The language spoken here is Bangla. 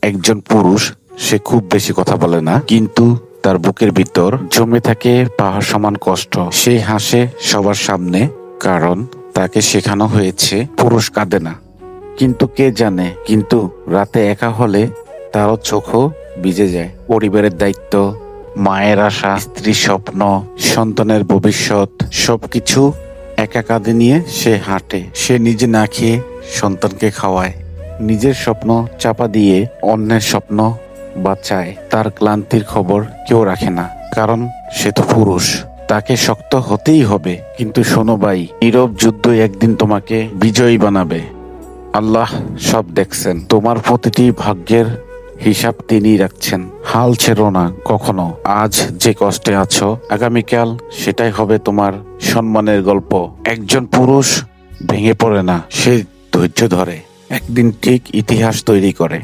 একজন পুরুষ, সে খুব বেশি কথা বলে না, কিন্তু তার বুকের ভিতর জমে থাকে পাহাড় সমান কষ্ট। সে হাসে সবার সামনে, কারণ তাকে শেখানো হয়েছে পুরুষ কাঁদে না। কিন্তু কে জানে, কিন্তু রাতে একা হলে তারও চোখও ভিজে যায়। পরিবারের দায়িত্ব, মায়ের আশা, স্ত্রীর স্বপ্ন, সন্তানের ভবিষ্যৎ, সবকিছু একা কাঁধে নিয়ে সে হাঁটে। সে নিজে না খেয়ে সন্তানকে খাওয়ায়, নিজের স্বপ্ন চাপা দিয়ে অন্যের স্বপ্ন বাঁচায়। তার ক্লান্তির খবর কেউ রাখে না, কারণ সে তো পুরুষ। তাকে শক্ত হতেই হবে। কিন্তু শোনো ভাই, নীরব যুদ্ধ একদিন তোমাকে বিজয়ী বানাবে। আল্লাহ সব দেখছেন, তোমার প্রতিটি ভাগ্যের হিসাব তিনিই রাখছেন। হাল ছেড়ো না কখনো। আজ যে কষ্টে আছো, আগামীকাল সেটাই হবে তোমার সম্মানের গল্প। একজন পুরুষ ভেঙে পড়ে না, সে ধৈর্য ধরে, একদিন ঠিক ইতিহাস তৈরি করে।